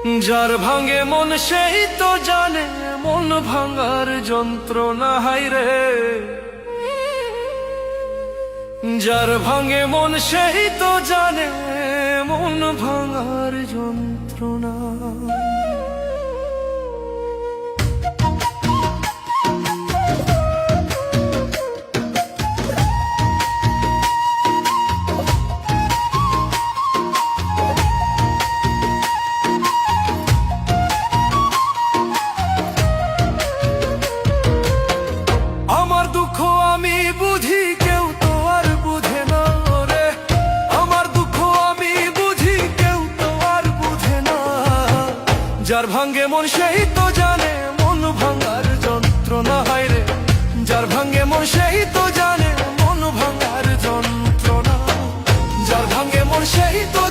যার ভাঙে মন সেই তো জানে মন ভাঙার যন্ত্রণা হায়রে। যার ভাঙে মন সেই তো জানে মন ভাঙার যন্ত্রণা। আমার দুঃখ আমি বুঝি কেউ তো আর বুঝে না রে। আমার দুঃখ আমি বুঝি কেউ তো আর বুঝে না। যার ভাঙে মন সেই তো জানে মন ভাঙার যন্ত্রণা হায়রে। যার ভাঙে মন সেই তো জানে মন ভাঙার যন্ত্রণা। যার ভাঙে মন সেই তো